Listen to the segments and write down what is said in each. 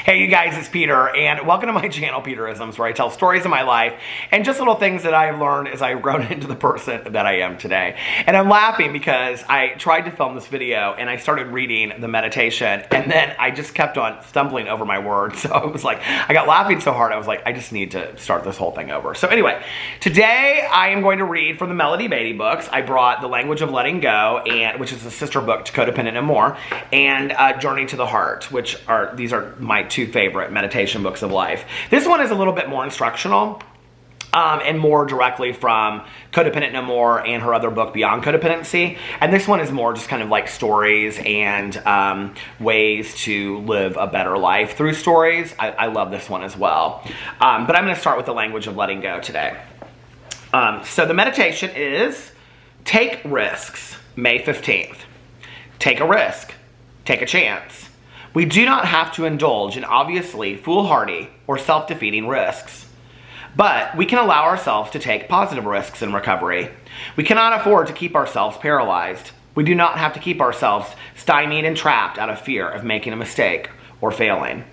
Hey you guys, it's Peter, and welcome to my channel, Peterisms, where I tell stories of my life and just little things that I have learned as I've grown into the person that I am today. And I'm laughing because I tried to film this video and I started reading the meditation, and then I just kept on stumbling over my words. So I was like, I got laughing so hard, I was like, I just need to start this whole thing over. So anyway, today I am going to read from the Melody Beatty books. I brought The Language of Letting Go, which is a sister book to Codependent and More, and Journey to the Heart, these are my two favorite meditation books of life. This one is a little bit more instructional and more directly from Codependent No More and her other book, Beyond Codependency. And this one is more just kind of like stories and ways to live a better life through stories. I love this one as well. But I'm going to start with The Language of Letting Go today. So the meditation is Take Risks, May 15th. Take a risk. Take a chance. We do not have to indulge in obviously foolhardy or self-defeating risks. But we can allow ourselves to take positive risks in recovery. We cannot afford to keep ourselves paralyzed. We do not have to keep ourselves stymied and trapped out of fear of making a mistake or failing.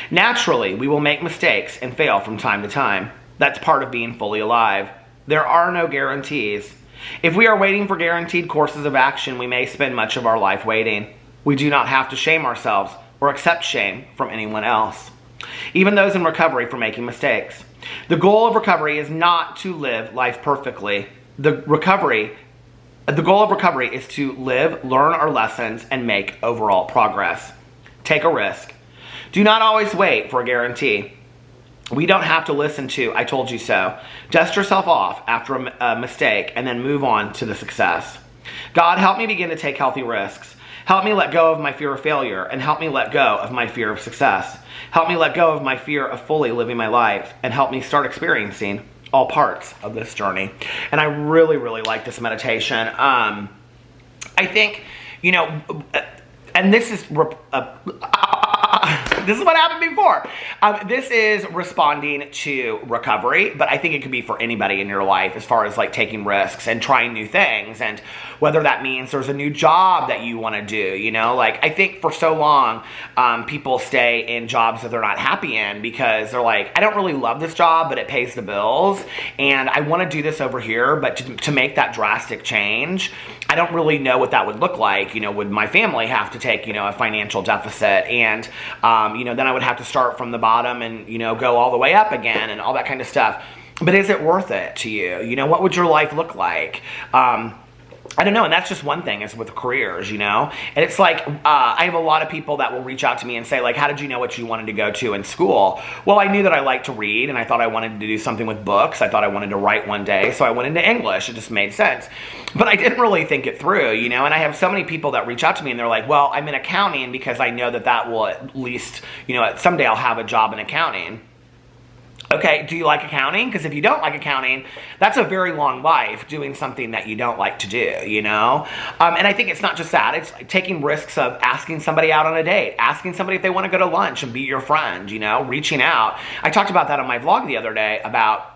Naturally, we will make mistakes and fail from time to time. That's part of being fully alive. There are no guarantees. If we are waiting for guaranteed courses of action, we may spend much of our life waiting. We do not have to shame ourselves or accept shame from anyone else, even those in recovery for making mistakes. The goal of recovery is not to live life perfectly. The goal of recovery is to live, learn our lessons, and make overall progress. Take a risk. Do not always wait for a guarantee. We don't have to listen to "I told you so." Dust yourself off after a mistake and then move on to the success. God, help me begin to take healthy risks. Help me let go of my fear of failure, and help me let go of my fear of success. Help me let go of my fear of fully living my life, and help me start experiencing all parts of this journey. And I really, really like this meditation. I think, and this is this is what happened before. This is responding to recovery, but I think it could be for anybody in your life as far as like taking risks and trying new things, and whether that means there's a new job that you want to do, like I think for so long people stay in jobs that they're not happy in because they're like, I don't really love this job, but it pays the bills, and I want to do this over here, but to make that drastic change, I don't really know what that would look like. Would my family have to take, a financial deficit, and then I would have to start from the bottom and, go all the way up again and all that kind of stuff. But is it worth it to you? What would your life look like? I don't know, and that's just one thing is with careers, and it's like, I have a lot of people that will reach out to me and say, like, how did you know what you wanted to go to in school? Well, I knew that I liked to read, and I thought I wanted to do something with books. I thought I wanted to write one day, so I went into English. It just made sense. But I didn't really think it through, and I have so many people that reach out to me, and they're like, well, I'm in accounting because I know that will at least, someday I'll have a job in accounting. Okay, do you like accounting? Because if you don't like accounting, that's a very long life doing something that you don't like to do, And I think it's not just that. It's like taking risks of asking somebody out on a date, asking somebody if they want to go to lunch and be your friend, reaching out. I talked about that on my vlog the other day about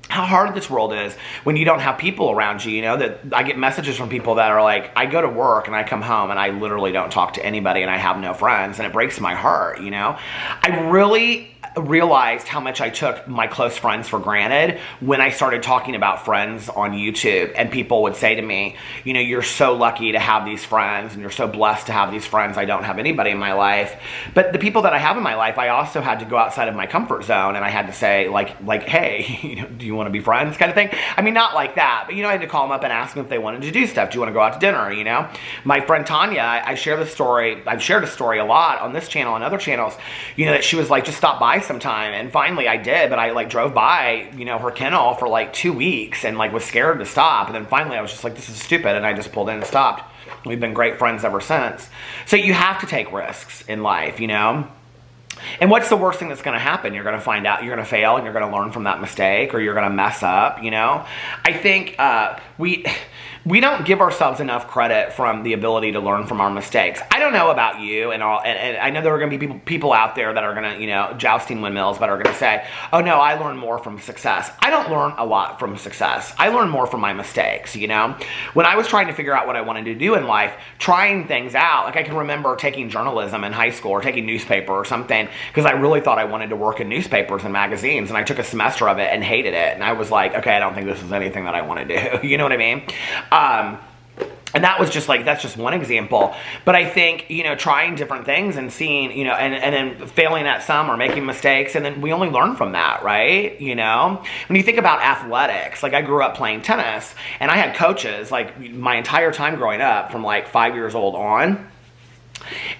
how hard this world is when you don't have people around you, that I get messages from people that are like, I go to work and I come home and I literally don't talk to anybody and I have no friends, and it breaks my heart, I really realized how much I took my close friends for granted when I started talking about friends on YouTube, and people would say to me, you're so lucky to have these friends and you're so blessed to have these friends. I don't have anybody in my life. But the people that I have in my life, I also had to go outside of my comfort zone, and I had to say like, hey, do you want to be friends kind of thing? I mean, not like that, but I had to call them up and ask them if they wanted to do stuff. Do you want to go out to dinner? My friend Tanya, I share this story. I've shared a story a lot on this channel and other channels, that she was like, just stop by sometime, and finally I did, but I like drove by her kennel for like 2 weeks and like was scared to stop, and then finally I was just like, this is stupid, and I just pulled in and stopped. We've been great friends ever since. So you have to take risks in life, and what's the worst thing that's going to happen? You're going to find out, you're going to fail, and you're going to learn from that mistake, or you're going to mess up, I think we don't give ourselves enough credit from the ability to learn from our mistakes. I don't know about you and all, and I know there are going to be people out there that are going to, you know, jousting windmills, but are going to say, oh no, I learn more from success. I don't learn a lot from success. I learn more from my mistakes, you know? When I was trying to figure out what I wanted to do in life, trying things out, like I can remember taking journalism in high school or taking newspaper or something, because I really thought I wanted to work in newspapers and magazines, and I took a semester of it and hated it, and I was like, okay, I don't think this is anything that I want to do. You know what I mean? And that was just like, that's just one example. But I think, you know, trying different things and seeing, you know, and then failing at some or making mistakes, and then we only learn from that, right? You know, when you think about athletics, like I grew up playing tennis, and I had coaches like my entire time growing up from like 5 years old on.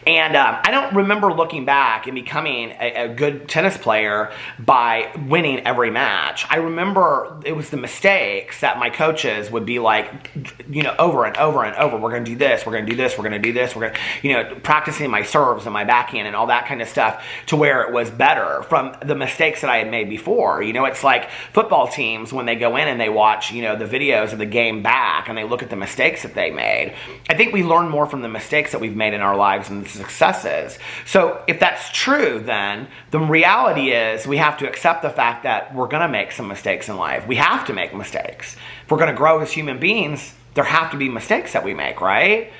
And I don't remember looking back and becoming a good tennis player by winning every match. I remember it was the mistakes that my coaches would be like, you know, over and over and over. We're going to do this. We're going to do this. We're going to do this. We're going to, you know, practicing my serves and my backhand and all that kind of stuff to where it was better from the mistakes that I had made before. You know, it's like football teams when they go in and they watch, you know, the videos of the game back and they look at the mistakes that they made. I think we learn more from the mistakes that we've made in our lives and the successes. So if that's true, then the reality is we have to accept the fact that we're going to make some mistakes in life. We have to make mistakes. If we're going to grow as human beings, there have to be mistakes that we make, right?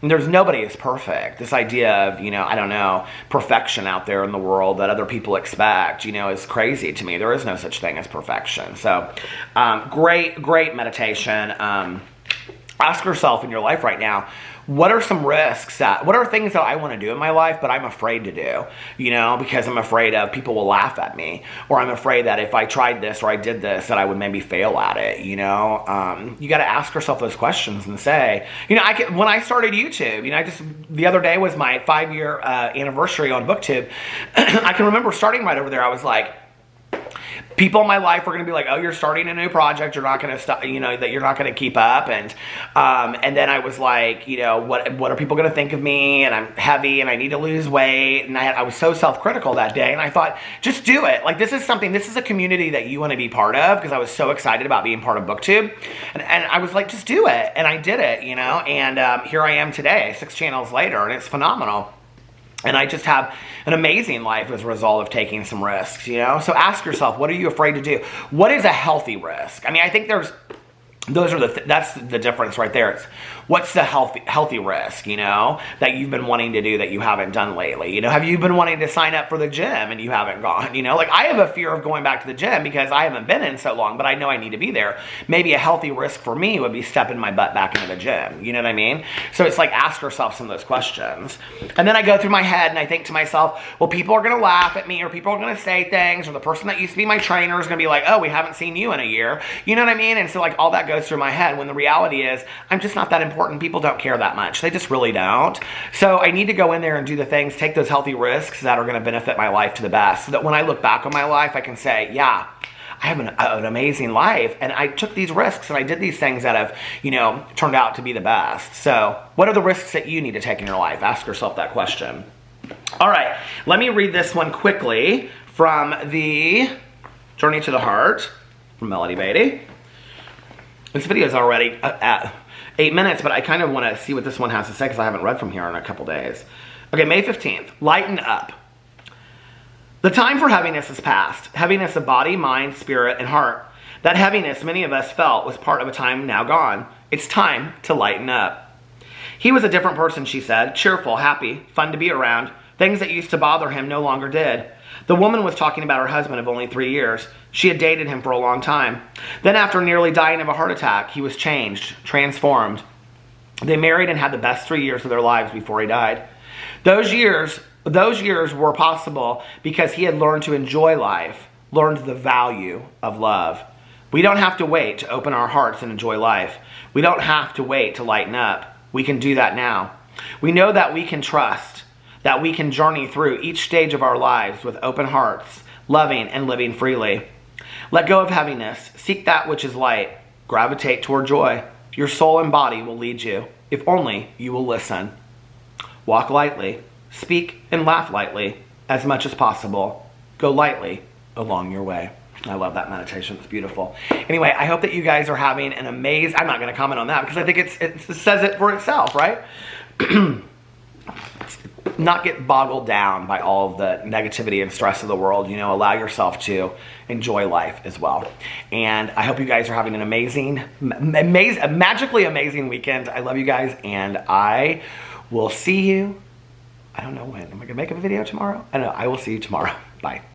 And there's nobody is perfect. This idea of, you know, I don't know, perfection out there in the world that other people expect, you know, is crazy to me. There is no such thing as perfection. So great meditation. Ask yourself in your life right now, what are some risks what are things that I want to do in my life, but I'm afraid to do, you know, because I'm afraid of people will laugh at me, or I'm afraid that if I tried this or I did this, that I would maybe fail at it, you know? You got to ask yourself those questions and say, you know, when I started YouTube, you know, the other day was my 5-year anniversary on BookTube. I can remember starting right over there. I was like, people in my life were going to be like, oh, you're starting a new project, you're not going to stop, you know, that you're not going to keep up. And then I was like, you know, what are people going to think of me? And I'm heavy and I need to lose weight. And I was so self-critical that day. And I thought, just do it. Like, this is a community that you want to be part of, because I was so excited about being part of BookTube. And I was like, just do it. And I did it, you know, and here I am today, 6 channels later, and it's phenomenal. And I just have an amazing life as a result of taking some risks, you know? So ask yourself, what are you afraid to do? What is a healthy risk? I mean, I think that's the difference right there. It's what's the healthy risk, you know, that you've been wanting to do that you haven't done lately? You know, have you been wanting to sign up for the gym and you haven't gone? You know, like I have a fear of going back to the gym because I haven't been in so long, but I know I need to be there. Maybe a healthy risk for me would be stepping my butt back into the gym. You know what I mean? So it's like, ask yourself some of those questions. And then I go through my head and I think to myself, well, people are going to laugh at me, or people are going to say things, or the person that used to be my trainer is going to be like, oh, we haven't seen you in a year. You know what I mean? And so like all that goes through my head, when the reality is I'm just not that important. People don't care that much. They just really don't. So I need to go in there and do the things, take those healthy risks that are going to benefit my life to the best, so that when I look back on my life, I can say, yeah, I have an amazing life, and I took these risks and I did these things that have, you know, turned out to be the best. So what are the risks that you need to take in your life? Ask yourself that question. All right, let me read this one quickly from the Journey to the Heart from Melody Beatty. This video is already at 8 minutes, but I kind of want to see what this one has to say because I haven't read from here in a couple days. Okay, May 15th. Lighten up. The time for heaviness is past. Heaviness of body, mind, spirit, and heart. That heaviness many of us felt was part of a time now gone. It's time to lighten up. He was a different person, she said. Cheerful, happy, fun to be around. Things that used to bother him no longer did. The woman was talking about her husband of only 3 years. She had dated him for a long time. Then after nearly dying of a heart attack, he was changed, transformed. They married and had the best 3 years of their lives before he died. Those years were possible because he had learned to enjoy life, learned the value of love. We don't have to wait to open our hearts and enjoy life. We don't have to wait to lighten up. We can do that now. We know that we can trust, that we can journey through each stage of our lives with open hearts, loving and living freely. Let go of heaviness. Seek that which is light. Gravitate toward joy. Your soul and body will lead you, if only you will listen. Walk lightly. Speak and laugh lightly as much as possible. Go lightly along your way. I love that meditation. It's beautiful. Anyway, I hope that you guys are having an amazing... I'm not going to comment on that because I think it says it for itself, right? Not get boggled down by all of the negativity and stress of the world. You know, allow yourself to enjoy life as well. And I hope you guys are having an magically amazing weekend. I love you guys, and I will see you. I don't know when. Am I going to make a video tomorrow? I don't know. I will see you tomorrow. Bye.